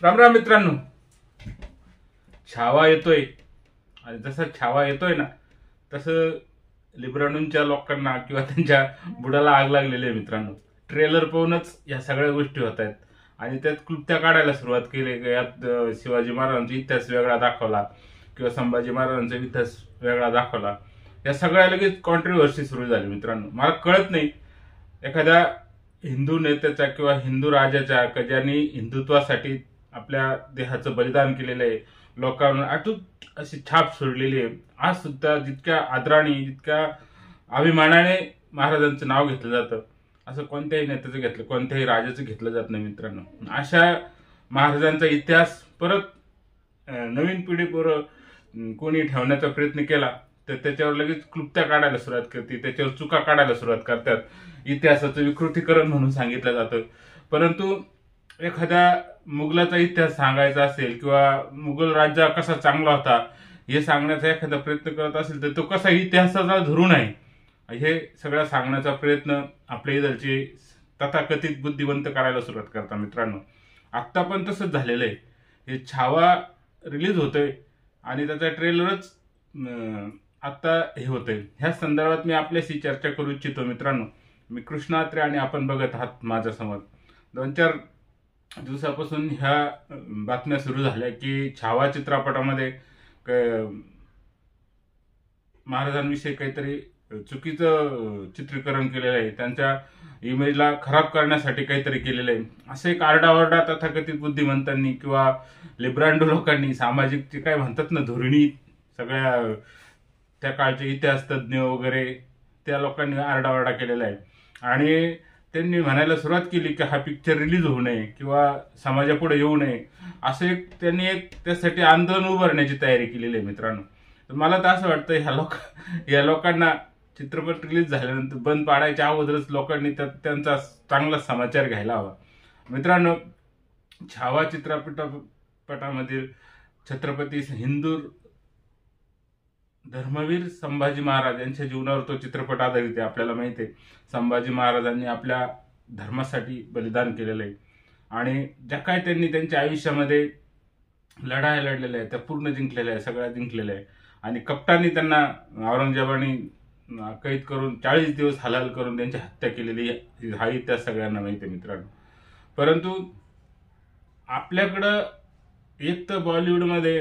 राम राम मित्रांनो. छावा येतोय आणि जसं छावा येतोय ना तसं लिब्रानूंच्या लोकांना किंवा त्यांच्या बुडाला आग लागलेली आहे मित्रांनो. ट्रेलर पाहूनच या सगळ्या गोष्टी होत आहेत आणि त्यात क्लुप्त्या काढायला सुरुवात केली. यात शिवाजी महाराजांचा इतिहास वेगळा दाखवला किंवा संभाजी महाराजांचा इतिहास वेगळा दाखवला. या सगळ्या लगेच कॉन्ट्रोवर्सी सुरू झाली मित्रांनो. मला कळत नाही एखाद्या हिंदू नेत्याचा किंवा हिंदू राजाच्या ज्यांनी हिंदुत्वासाठी आपल्या देहाचं बलिदान केलेलं आहे, लोकांना अटूट अशी छाप सोडलेली आहे. आज सुद्धा जितक्या आदराने जितक्या अभिमानाने महाराजांचं नाव घेतलं जातं असं कोणत्याही नेत्याचं घेतलं, कोणत्याही राजाचं घेतलं जात नाही मित्रांनो. अशा महाराजांचा इतिहास परत नवीन पिढीपुढं कोणी ठेवण्याचा प्रयत्न केला तर त्याच्यावर लगेच क्लुप्त्या काढायला सुरुवात करते, त्याच्यावर चुका काढायला सुरुवात करतात. इतिहासाचं विकृतीकरण म्हणून सांगितलं जातं. परंतु एखाद्या मुघलाचा इतिहास सांगायचा असेल किंवा मुघल राज्य कसा चांगला होता हे सांगण्याचा एखादा प्रयत्न करत असेल तर तो कसा इतिहासाचा धरून आहे हे सगळं सांगण्याचा प्रयत्न आपल्या इथलचे तथाकथित बुद्धिवंत करायला सुरुवात करतात मित्रांनो. आत्ता पण तसंच झालेलं आहे. हे छावा रिलीज होतोय आणि त्याचा ट्रेलरच आत्ता हे होतंय. ह्या संदर्भात मी आपल्याशी चर्चा करू इच्छितो मित्रांनो. मी कृष्णा अत्रे आणि आपण बघत आहात माझ्या समोर. 2-4 दिवसापासून ह्या बातम्या सुरू झाल्या की छावा चित्रपटामध्ये महाराजांविषयी काहीतरी चुकीचं चित्रीकरण केलेलं आहे, त्यांच्या इमेजला खराब करण्यासाठी काहीतरी केलेलं आहे असे एक आरडाओरडा तथाकथित बुद्धिमंतांनी किंवा लिब्रांडो लोकांनी, सामाजिक जे काय म्हणतात ना धोरणी, सगळ्या त्या काळचे इतिहास तज्ज्ञ वगैरे त्या लोकांनी आरडाओरडा केलेला आहे. आणि त्यांनी म्हणायला सुरुवात केली की हा पिक्चर रिलीज होऊ नये किंवा समाजापुढे येऊ नये असं त्यांनी त्यासाठी आंदोलन उभारण्याची तयारी केलेली आहे मित्रांनो. तर मला तर असं वाटतं या लोकांना चित्रपट रिलीज झाल्यानंतर बंद पाडायच्या अगोदरच लोकांनी त्यांचा चांगला समाचार घ्यायला हवा मित्रांनो. छावा चित्रपटामधील छत्रपती हिंदू धर्मवीर संभाजी महाराज यांच्या जीवनावर तो चित्रपट आधारित आहे. आपल्याला माहिती आहे संभाजी महाराजांनी आपल्या धर्मासाठी बलिदान केलेलं आहे आणि ज्या काय त्यांनी त्यांच्या आयुष्यामध्ये लढाया लढलेल्या आहेत त्या पूर्ण जिंकलेल्या आहे, सगळ्या जिंकलेल्या आहे. आणि कपटाने त्यांना औरंगजेबाने कैद करून 40 दिवस हलाल करून त्यांची हत्या केलेली हा इतिहास सगळ्यांना माहिती आहे मित्रांनो. परंतु आपल्याकडं एक तर बॉलिवूडमध्ये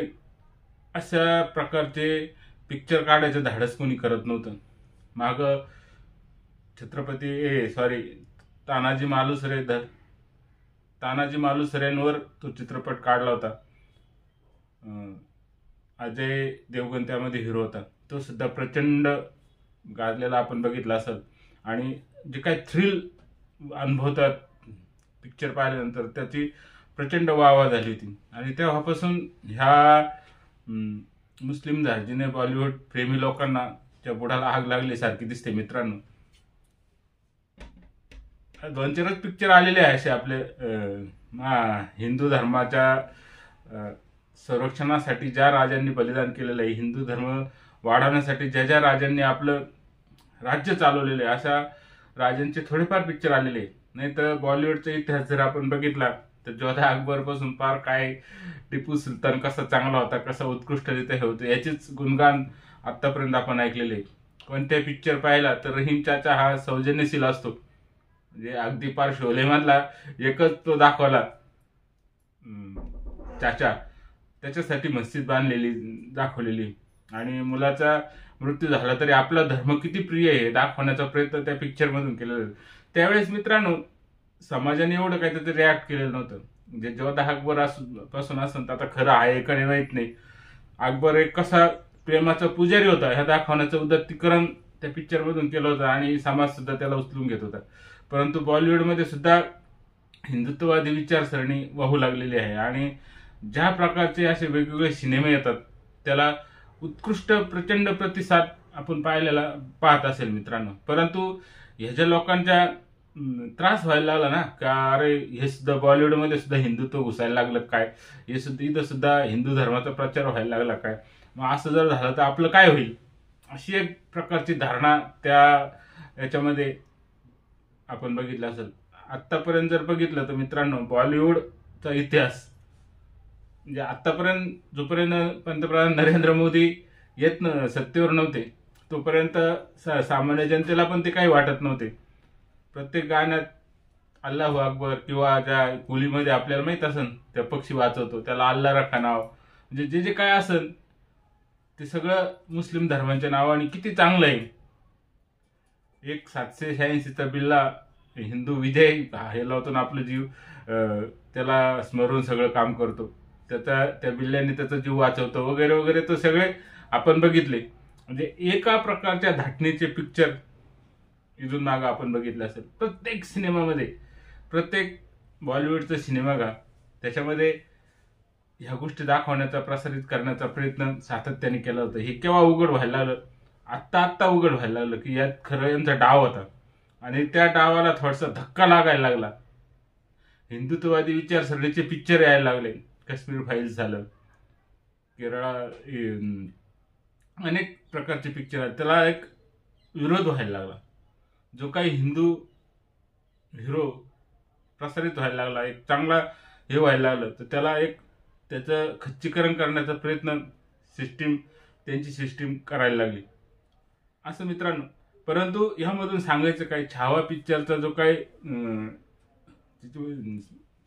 अशा प्रकारचे पिक्चर काढायचं धाडस कोणी करत नव्हतं. माग तानाजी मालुसरेंवर तो चित्रपट काढला होता. अजय देवगण त्यामध्ये हिरो होता. तो सुद्धा प्रचंड गाजलेला आपण बघितला असेल आणि जे काही थ्रिल अनुभवतात पिक्चर पाहिल्यानंतर त्याची प्रचंड वाहवा झाली होती. आणि तेव्हापासून ह्या मुस्लिम धार्जिने बॉलिवूड प्रेमी लोकांना त्या बुडाला आग लागली सारखी दिसते मित्रांनो. 2-4 पिक्चर आलेले आहे असे आपले हिंदू धर्माच्या संरक्षणासाठी ज्या राजांनी बलिदान केलेलं आहे, हिंदू धर्म वाढवण्यासाठी ज्या ज्या राजांनी आपलं राज्य चालवलेलं आहे अशा राजांचे थोडेफार पिक्चर आलेले. नाही तर बॉलिवूडचा इतिहास जर आपण बघितला तर जोधा अकबर पासून पार काय टिपू सुलतान कसा चांगला होता, कसा उत्कृष्टरित्या हे होतं याचीच गुणगान आतापर्यंत आपण ऐकलेले. कोणत्याही पिक्चर पाहिला तर रहीम चाचा हा सौजन्यशील असतो. म्हणजे अगदी पार शोलेमधला एकच तो दाखवला चाचा, त्याच्यासाठी मस्जिद बांधलेली दाखवलेली आणि मुलाचा मृत्यू झाला तरी आपला धर्म किती प्रिय आहे दाखवण्याचा प्रयत्न त्या पिक्चर मधून केलेला. त्यावेळेस मित्रांनो समाजाने एवढं काही त्याचं रिॲक्ट केलेलं नव्हतं. म्हणजे जोधा अकबर पासून असं आता खरं आहे का नाही माहित नाही, अकबर एक कसा प्रेमाचा पुजारी होता ह्या दाखवण्याचं उदात्तीकरण त्या पिक्चर मधून केलं होतं आणि समाज सुद्धा त्याला उचलून घेत होता. परंतु बॉलिवूडमध्ये सुद्धा हिंदुत्ववादी विचारसरणी वाहू लागलेली आहे आणि ज्या प्रकारचे असे वेगवेगळे सिनेमे येतात त्याला उत्कृष्ट प्रचंड प्रतिसाद आपण पाहत असेल मित्रांनो. परंतु ह्याच्या लोकांच्या त्रास व्हायला लागला ना का अरे हे सुद्धा बॉलिवूडमध्ये सुद्धा हिंदुत्व घुसायला लागलं काय, हे सुद्धा इथं सुद्धा हिंदू धर्माचा प्रचार व्हायला लागला काय, मग असं जर झालं तर आपलं काय होईल अशी एक प्रकारची धारणा त्या याच्यामध्ये आपण बघितलं असेल. आतापर्यंत जर बघितलं तर मित्रांनो बॉलिवूडचा इतिहास म्हणजे आतापर्यंत जोपर्यंत पंतप्रधान नरेंद्र मोदी सत्तेवर नव्हते तोपर्यंत सामान्य जनतेला पण ते काही वाटत नव्हते. प्रत्येक गाण्यात अल्लाहू अकबर किंवा ज्या कुलीमध्ये आपल्याला माहित असेल त्या पक्षी वाचवतो त्याला अल्लाह रखा नाव, म्हणजे जे जे काय असेल ते सगळं मुस्लिम धर्माच्या नावाने किती चांगलं आहे. एक 786चा बिल्ला हिंदू विजय हे लावतो ना आपलं जीव, त्याला स्मरून सगळं काम करतो. त्या बिल्ल्याने त्याचा जीव वाचवतो वगैरे वगैरे, तो सगळे आपण बघितले. म्हणजे एका प्रकारच्या धाटणीचे पिक्चर इथून मागं आपण बघितलं असेल. प्रत्येक सिनेमामध्ये, प्रत्येक बॉलिवूडचा सिनेमा का त्याच्यामध्ये ह्या गोष्टी दाखवण्याचा, प्रसारित करण्याचा प्रयत्न सातत्याने केला होता. हे केव्हा उघड व्हायला लागलं? आत्ता उघड व्हायला लागलं की यात खरं यांचा डाव होता. आणि त्या डावाला थोडासा धक्का लागायला लागला. हिंदुत्ववादी विचारसरणीचे पिक्चर यायला लागले. काश्मीर फाईल्स झालं, केरळा, अनेक प्रकारचे पिक्चर आहेत. त्याला एक विरोध व्हायला लागला. जो काही हिंदू हिरो प्रसारित व्हायला लागला, एक चांगला हे व्हायला लागलं, तर त्याला एक त्याचं खच्चीकरण करण्याचा प्रयत्न त्यांची सिस्टीम करायला लागली असं मित्रांनो. परंतु ह्यामधून सांगायचं काय, छावा पिक्चरचा जो काही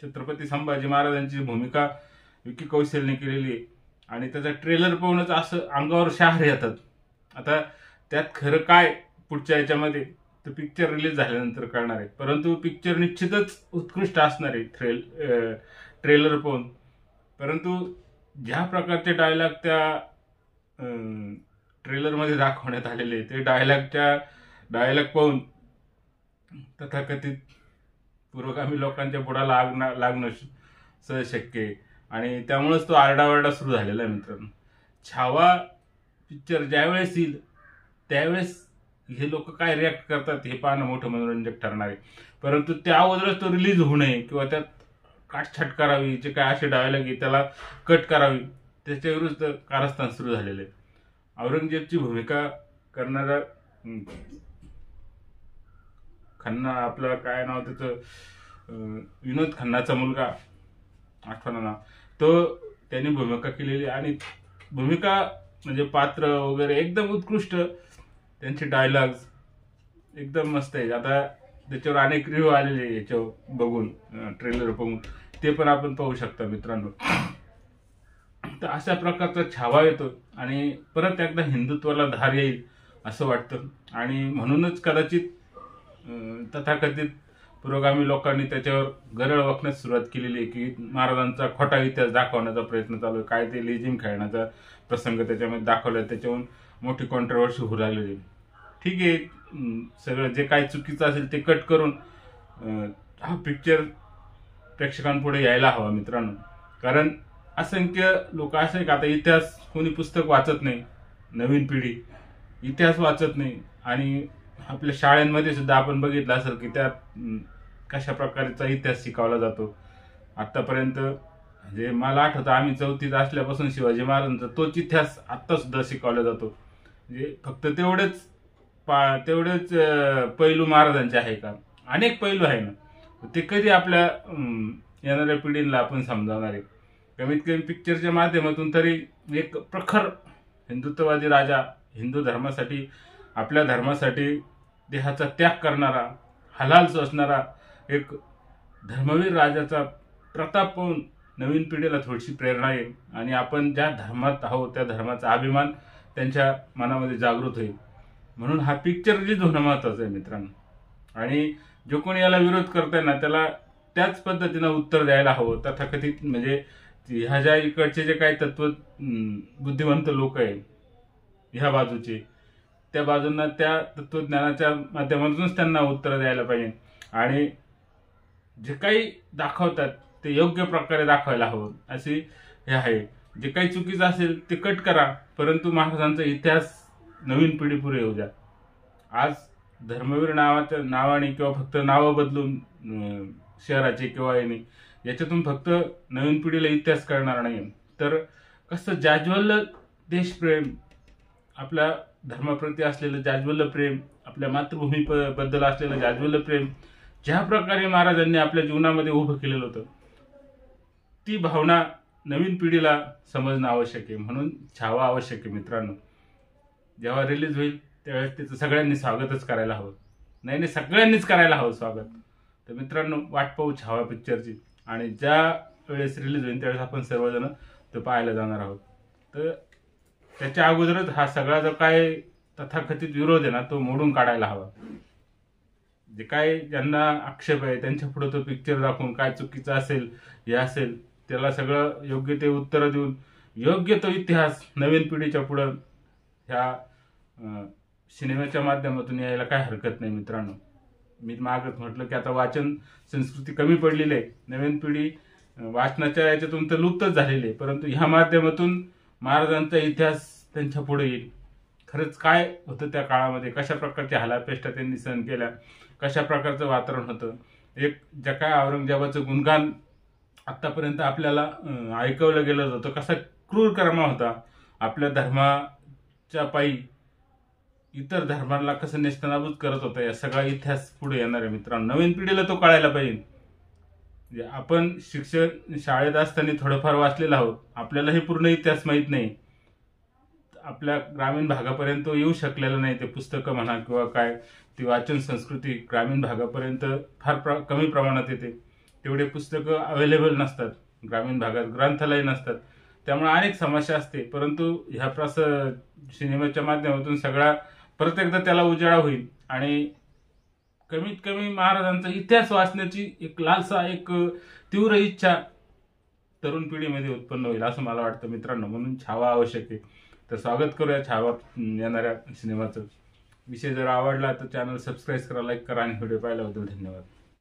छत्रपती संभाजी महाराजांची भूमिका विकी कौशलने केलेली आहे आणि त्याचा ट्रेलर पाहूनच असं अंगावर शहारे येतात. आता त्यात खरं काय पुढच्या याच्यामध्ये तर पिक्चर रिलीज झाल्यानंतर कळणार आहे. परंतु पिक्चर निश्चितच उत्कृष्ट असणार आहे ट्रेलर पाहून. परंतु ज्या प्रकारचे डायलॉग त्या ट्रेलरमध्ये दाखवण्यात आलेले, ते डायलॉग पाहून तथाकथित पुरोगामी लोकांच्या बुडाला लागणं सहज शक्य आहे. आणि त्यामुळेच तो आरडाओरडा सुरू झालेला आहे मित्रांनो. छावा पिक्चर ज्यावेळेस येईल त्यावेळेस हे लोक काय रिॲक्ट करतात हे पाहणं मोठं मनोरंजक ठरणार आहे. परंतु त्या अगोदरच तो रिलीज होऊ नये किंवा त्यात काटछाट करावी, जे काय असे डायलॉग आहे त्याला कट करावी, त्याच्या विरुद्ध कारस्थान सुरू झालेले आहे. औरंगजेबची भूमिका करणारा खन्ना, आपलं काय नाव त्याचं, विनोद खन्नाचा मुलगा, आठवणा नाव, तो त्यांनी भूमिका केलेली. आणि भूमिका म्हणजे पात्र वगैरे एकदम उत्कृष्ट, त्यांचे डायलॉग्स एकदम मस्त आहे. आता त्याच्यावर अनेक रिव्ह्यू आलेले याच्यावर बघून, ट्रेलर बघून, ते पण आपण पाहू शकता मित्रांनो. तर अशा प्रकारचा छावा येतो आणि परत एकदा हिंदुत्वाला धार येईल असं वाटतं. आणि म्हणूनच कदाचित तथाकथित पुरोगामी लोकांनी त्याच्यावर गरळ वाकण्यास सुरुवात केलेली आहे की महाराजांचा खोटा इतिहास दाखवण्याचा प्रयत्न चालू आहे. काय ते लेझिम खेळण्याचा प्रसंग त्याच्यामध्ये दाखवला, त्याच्याहून मोठी कॉन्ट्रोवर्सी होऊ लागलेली. ठीक आहे, सगळं जे काही चुकीचं असेल ते कट करून हा पिक्चर प्रेक्षकांपुढे यायला हवा मित्रांनो. कारण असंख्य लोक असे आहे का आता इतिहास कोणी पुस्तक वाचत नाही, नवीन पिढी इतिहास वाचत नाही. आणि आपल्या शाळांमध्ये सुद्धा आपण बघितलं असेल की त्यात कशा प्रकारचा इतिहास शिकवला जातो. आतापर्यंत म्हणजे मला आठवतं आम्ही 4थीत असल्यापासून शिवाजी महाराजांचा तोच इतिहास आत्ता सुद्धा शिकवला जातो. म्हणजे फक्त तेवढेच पैलू महाराजांचे आहे का? अनेक पैलू आहे ना, ते कधी आपल्या येणाऱ्या पिढीला आपण समजावणार आहे? कमीत कमी पिक्चरच्या माध्यमातून तरी एक प्रखर हिंदुत्ववादी राजा, हिंदू धर्मासाठी, आपल्या धर्मासाठी देहाचा त्याग करणारा, हलाल सोसणारा एक धर्मवीर राजाचा प्रताप पाहून नवीन पिढीला थोडीशी प्रेरणा येईल आणि आपण ज्या धर्मात आहोत त्या धर्माचा अभिमान त्यांच्या मनामध्ये जागृत होईल. म्हणून हा पिक्चर रिलीज होणं महत्वाचं आहे मित्रांनो. आणि जो कोणी याला विरोध करताय ना त्याला त्याच पद्धतीनं उत्तर द्यायला हवं. तथाकथित म्हणजे ह्या ज्या इकडचे जे काही बुद्धिवंत लोक आहेत ह्या बाजूचे, त्या बाजूंना त्या तत्वज्ञानाच्या माध्यमातूनच त्यांना उत्तर द्यायला पाहिजे. आणि जे काही दाखवतात ते योग्य प्रकारे दाखवायला हवं अशी हे आहे. जे काही चुकीचं असेल ते कट करा, परंतु महाराजांचा इतिहास नवीन पिढी पुढे येऊ द्या. आज धर्मवीर नावाने किंवा फक्त नावं बदलून शहराचे किंवा याच्यातून फक्त नवीन पिढीला इतिहास कळणार नाही. तर कसं जाज्वल्य देशप्रेम, आपल्या धर्माप्रती असलेलं जाज्वल्य प्रेम, आपल्या मातृभूमी बद्दल असलेलं जाज्वल्य प्रेम ज्या प्रकारे महाराजांनी आपल्या जीवनामध्ये उभं केलेलं होतं, ती भावना नवीन पिढीला समजणं आवश्यक आहे, म्हणून छावा आवश्यक आहे मित्रांनो. जेव्हा रिलीज होईल त्यावेळेस त्याचं सगळ्यांनी स्वागतच करायला हवं. नाही सगळ्यांनीच करायला हवं स्वागत. तर मित्रांनो, वाट पाहू छावा पिक्चरची, आणि ज्या वेळेस रिलीज होईल त्यावेळेस आपण सर्वजण तो पाहायला जाणार आहोत. तर त्याच्या अगोदरच हा सगळा जो काय तथाकथित विरोध आहे ना, तो मोडून काढायला हवा. जे काय ज्यांना आक्षेप आहे त्यांच्या पुढे तो पिक्चर दाखवून काय चुकीचं असेल हे असेल त्याला सगळं योग्य ते उत्तर देऊन योग्य तो इतिहास नवीन पिढीच्या पुढं ह्या सिनेमाच्या माध्यमातून यायला काय हरकत नाही मित्रांनो. मी मागच म्हटलं की आता वाचन संस्कृती कमी पडलेली आहे. नवीन पिढी वाचनाच्या याच्यातून तर लुप्तच झालेली आहे, परंतु ह्या माध्यमातून महाराजांचा इतिहास त्यांच्या पुढे येईल. खरंच काय होतं त्या काळामध्ये, कशा प्रकारच्या हालापेष्टा त्यांनी सहन केल्या, कशा प्रकारचं वातावरण होतं. एक ज्या काय औरंगजेबाचं गुणगान आतापर्यंत आपल्याला ऐकवलं गेलं होतं, कसा क्रूर कर्मा होता, आपल्या धर्माच्या पायी इतर धर्मांना कसं नेस्तनाबूत करत होता, या सगळा इतिहास पुढे येणार आहे मित्रांनो. नवीन पिढीला तो कळायला पाहिजे. आपण शिक्षण शाळेत असताना थोडंफार वाचलेलं आहोत, आपल्याला हे पूर्ण इतिहास माहीत नाही. आपल्या ग्रामीण भागापर्यंत येऊ शकलेलं नाही ते पुस्तकं म्हणा किंवा काय, ती वाचन संस्कृती ग्रामीण भागापर्यंत फार कमी प्रमाणात येते. तेवढे पुस्तकं अवेलेबल नसतात ग्रामीण भागात, ग्रंथालय नसतात, त्यामुळे अनेक समस्या असते. परंतु ह्या सिनेमाच्या माध्यमातून सगळा परत एकदा त्याला उजाळा होईल, आणि कमीत कमी महाराजांचा इतिहास वाचण्याची एक लालसा, एक तीव्र इच्छा तरुण पिढीमध्ये उत्पन्न होईल असं मला वाटतं मित्रांनो. म्हणून छावा आवश्यक आहे. तर स्वागत करूया छावा येणाऱ्या सिनेमाचं. विषय जर आवडला तर चॅनल सबस्क्राईब करा, लाईक करा, आणि व्हिडिओ पाहिल्याबद्दल धन्यवाद.